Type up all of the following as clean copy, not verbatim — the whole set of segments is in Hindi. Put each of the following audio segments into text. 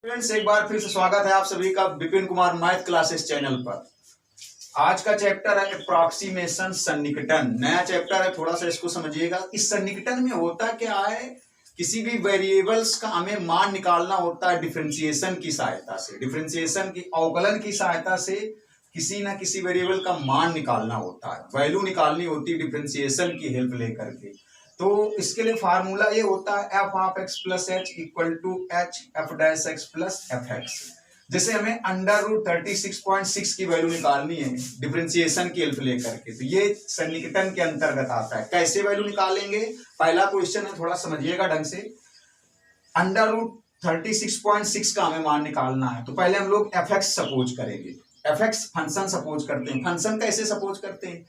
फ्रेंड्स, एक बार फिर से स्वागत है आप सभी का Vipin Kumar math classes channel पर। आज का चैप्टर है अप्रोक्सीमेशन सन्निकटन। नया चैप्टर है, थोड़ा सा इसको समझिएगा। इस सन्निकटन में होता क्या है, किसी भी वेरिएबल्स का हमें मान निकालना होता है डिफरेंशिएशन की सहायता से, डिफरेंशिएशन की अवकलन की सहायता से किसी ना किसी वेरिएबल का मान निकालना होता है, वैल्यू निकालनी होती है डिफरेंशिएशन की हेल्प लेकर के। तो इसके लिए फार्मूला ये होता है F of X plus H equal to H F dash X plus F X. जैसे हमें अंडर रूट 36.6 की वैल्यू निकालनी है डिफरेंशिएशन की हेल्प लेकर के, तो ये सन्निकटन के अंतर्गत आता है। कैसे वैल्यू निकालेंगे, पहला क्वेश्चन है, थोड़ा समझिएगा ढंग से। अंडर रूट 36.6 का हमें मान निकालना है, तो पहले हम लोग एफ एक्स सपोज करेंगे। एफ एक्स फंक्शन सपोज करते हैं। फंक्शन कैसे सपोज करते हैं,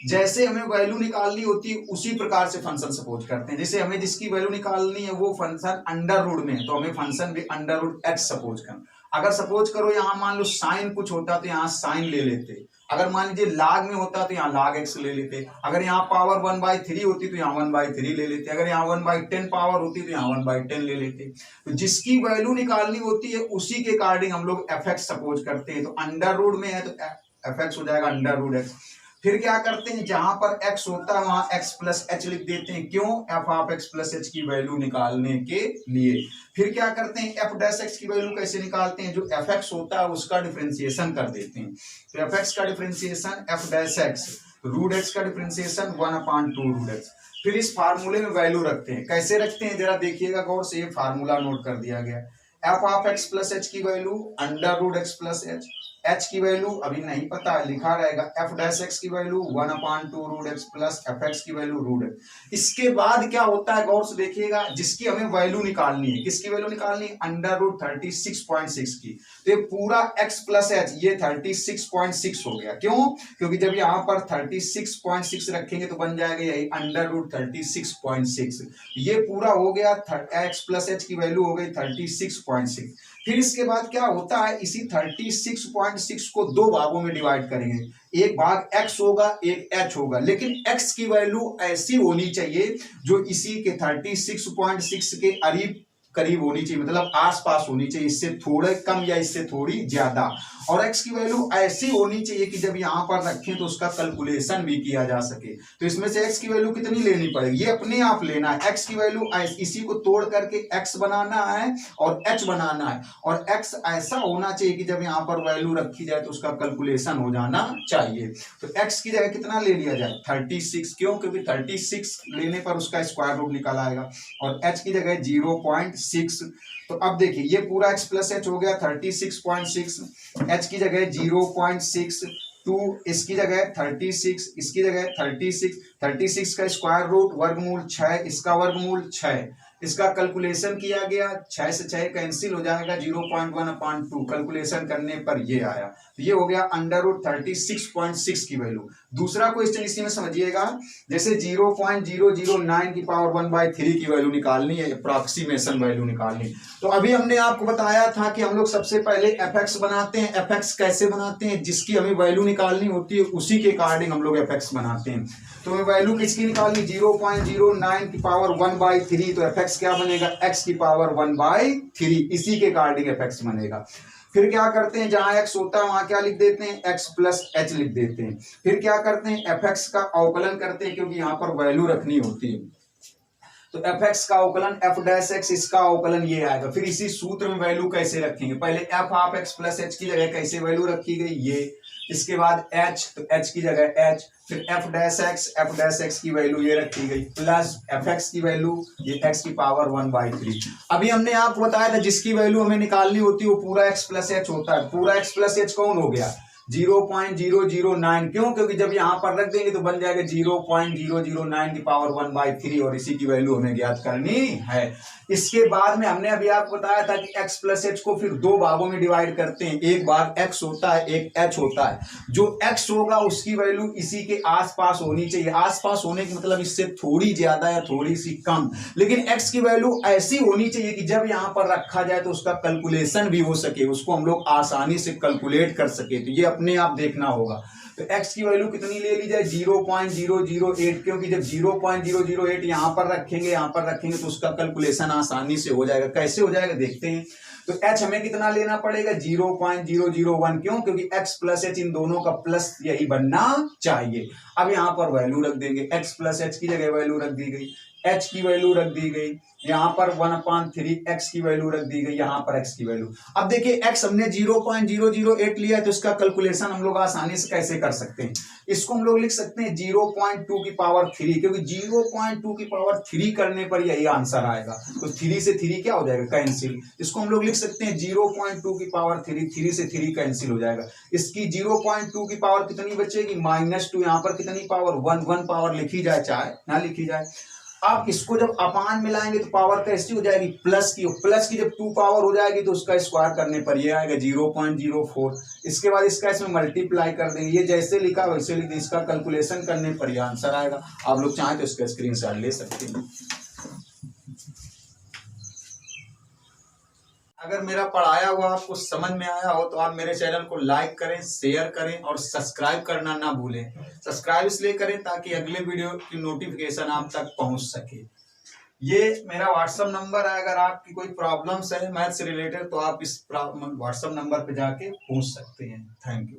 जैसे हमें वैल्यू निकालनी होती है उसी प्रकार से फंक्शन सपोज करते हैं। जैसे हमें जिसकी वैल्यू निकालनी है वो फंक्शन अंडर रूट में है, तो हमें फंक्शन भी अंडर रूट एक्स सपोज करना। अगर सपोज करो यहाँ मान लो साइन कुछ होता तो यहाँ साइन ले लेते, अगर मान लीजिए लाग में होता तो यहाँ लाग एक्स ले लेते, अगर यहाँ पावर 1/3 होती तो यहाँ 1/3 ले लेते, अगर यहाँ 1/10 पावर होती तो यहाँ 1/10 ले लेते। तो जिसकी वैल्यू निकालनी होती है उसी के अकॉर्डिंग हम लोग एफ एक्स सपोज करते हैं। तो अंडर रूट में है तो एफ एक्स हो जाएगा अंडर रूट एक्स। फिर क्या करते हैं, जहां पर x होता है वहां x प्लस एच लिख देते हैं। क्यों, f of x plus h की वैल्यू निकालने के लिए। फिर क्या करते हैं, f डैश x की वैल्यू कैसे निकालते हैं, जो fx होता है उसका डिफरेंशिएशन कर देते हैं। तो fx का differentiation f dash x, root x का डिफरेंशिएशन 1/2 रूट x। फिर इस फार्मूले में वैल्यू रखते हैं। कैसे रखते हैं जरा देखिएगा गौर से, ये फार्मूला नोट कर दिया गया। f of x plus h की value under root x plus h, h की वैल्यू अभी नहीं पता है, लिखा रहेगा f डैश x की value 1/2 root x plus F x की वैल्यू रूट x। इसके बाद क्या होता है गौर से देखिएगा, जिसकी हमें वैल्यू निकालनी है, किसकी वैल्यू निकालनी है, अंडर रूट 36.6 की। तो ये पूरा x प्लस एच ये 36.6 हो गया। क्यों, क्योंकि जब यहाँ पर 36.6 रखेंगे तो बन जाएगा यही अंडर रूट 36.6। ये पूरा हो गया, x प्लस एच की वैल्यू हो गई 36.6। फिर इसके बाद क्या होता है, इसी 36.6 को दो भागों में डिवाइड करेंगे। एक भाग x होगा, एक h होगा, लेकिन x की वैल्यू ऐसी होनी चाहिए जो इसी के 36.6 के करीब होनी चाहिए, मतलब आसपास होनी चाहिए, इससे थोड़े कम या इससे थोड़ी ज्यादा। और x की वैल्यू ऐसी होनी चाहिए कि जब यहाँ पर रखें तो उसका कैलकुलेशन भी किया जा सके। तो इसमें से x की वैल्यू कितनी लेनी पड़ेगी, ये अपने आप लेना है। x की वैल्यू इसी को तोड़ करके x बनाना है और h बनाना है, और x ऐसा होना चाहिए कि जब यहाँ पर वैल्यू रखी जाए तो उसका कैलकुलेशन हो जाना चाहिए। तो x की जगह कितना ले लिया जाए, 36। क्यों, क्योंकि 36 लेने पर उसका स्क्वायर रूट निकल आएगा, और h की जगह 0.6। तो अब देखिए ये पूरा x प्लस एच हो गया 36.6, h की जगह 0.6, 2 इसकी जगह 36, इसकी जगह 36 का स्क्वायर रूट वर्गमूल 6, इसका वर्गमूल 6। इसका कैलकुलेशन किया गया, 6 से 6 कैंसिल हो जाएगा, 0.1/2 कैलकुलेशन करने पर ये आया। तो ये हो गया अंडर रूट 36.6 की वैल्यू। दूसरा क्वेश्चन इसी में समझिएगा, जैसे 0.009 की पावर 1/3 की वैल्यू निकालनी है, अप्रॉक्सीमेशन वैल्यू निकालनी। तो अभी हमने आपको बताया था कि हम लोग सबसे पहले एफ एक्स बनाते हैं। एफ एक्स कैसे बनाते हैं, जिसकी हमें वैल्यू निकालनी होती है उसी के अकॉर्डिंग हम लोग एफ एक्स बनाते हैं। तो हमें वैल्यू किसकी निकालनी, 0.09 की पावर 1/3, तो एफ एक्स क्या बनेगा, x की पावर 1/3, इसी के अकॉर्डिंग एफ एक्स बनेगा। फिर क्या करते हैं, जहां x होता है वहां क्या लिख देते हैं, x प्लस एच लिख देते हैं। फिर क्या करते हैं, एफ एक्स का अवकलन करते हैं, क्योंकि यहाँ पर वैल्यू रखनी होती है। तो एफ एक्स का अवकलन एफ डैश एक्स, इसका अवकलन ये आएगा। फिर इसी सूत्र में वैल्यू कैसे रखेंगे, पहले F of X plus h की जगह कैसे वैल्यू रखी गई, ये। इसके बाद h, तो h की जगह h। फिर f डैश एक्स की वैल्यू ये रखी गई, प्लस एफ एक्स की वैल्यू ये x की पावर 1/3। अभी हमने आपको बताया था जिसकी वैल्यू हमें निकालनी होती है वो पूरा x प्लस एच होता है। पूरा x प्लस एच कौन हो गया, 0.009। क्यों, क्योंकि जब यहाँ पर रख देंगे तो बन जाएगा 0.009 की पावर 1/3, और इसी की वैल्यू हमें ज्ञात करनी है। इसके बाद में हमने अभी आपको बताया था कि x प्लस एच को फिर दो भागों में डिवाइड करते हैं। एक भाग x होता है, एक h होता है। जो x होगा उसकी वैल्यू इसी के आसपास होनी चाहिए। आसपास होने का मतलब इससे थोड़ी ज्यादा या थोड़ी सी कम, लेकिन x की वैल्यू ऐसी होनी चाहिए कि जब यहाँ पर रखा जाए तो उसका कैलकुलेशन भी हो सके, उसको हम लोग आसानी से कैलकुलेट कर सके। तो ये अपने आप देखना होगा। तो x की वैल्यू कितनी ले ली जाए 0.008, क्योंकि जब 0.008 यहाँ पर रखेंगे तो उसका कैलकुलेशन आसानी से हो जाएगा। कैसे हो जाएगा देखते हैं। तो h हमें कितना लेना पड़ेगा 0.001, क्यों? क्योंकि x प्लस h इन दोनों का प्लस यही बनना चाहिए। अब यहाँ पर वैल्यू रख देंगे, x प्लस h की जगह वैल्यू रख दी गई, h की वैल्यू रख दी गई, यहाँ पर 1/3 x की वैल्यू रख दी गई, यहाँ पर x की वैल्यू। अब देखिए x हमने 0.008 लिया है तो इसका कैलकुलेशन हम लोग आसानी से कैसे कर सकते हैं। इसको हम लोग लिख सकते हैं 0.2 की पावर 3, क्योंकि 0.2 की पावर 3 करने पर यही आंसर आएगा। तो 3 से 3 क्या हो जाएगा कैंसिल। इसको हम लोग लिख सकते हैं 0.2 की पावर 3, 3 से 3 कैंसिल हो जाएगा। इसकी 0.2 की पावर कितनी बचेगी -2, यहाँ पर कितनी पावर 1 पावर लिखी जाए चाहे ना लिखी जाए। आप इसको जब अपान मिलाएंगे तो पावर कैसी हो जाएगी प्लस की जब 2 पावर हो जाएगी तो उसका स्क्वायर करने पर ये आएगा 0.04। इसके बाद इसका इसमें मल्टीप्लाई कर देंगे, ये जैसे लिखा वैसे लिख देंगे, इसका कैलकुलेशन करने पर ये आंसर आएगा। आप लोग चाहें तो इसका स्क्रीनशॉट ले सकते हैं। अगर मेरा पढ़ाया हुआ आपको समझ में आया हो तो आप मेरे चैनल को लाइक करें, शेयर करें और सब्सक्राइब करना ना भूलें। सब्सक्राइब इसलिए करें ताकि अगले वीडियो की नोटिफिकेशन आप तक पहुंच सके। ये मेरा व्हाट्सएप नंबर है, अगर आपकी कोई प्रॉब्लम्स है मैथ से रिलेटेड तो आप इस व्हाट्सएप नंबर पे जाके पूछ सकते हैं। Thank you.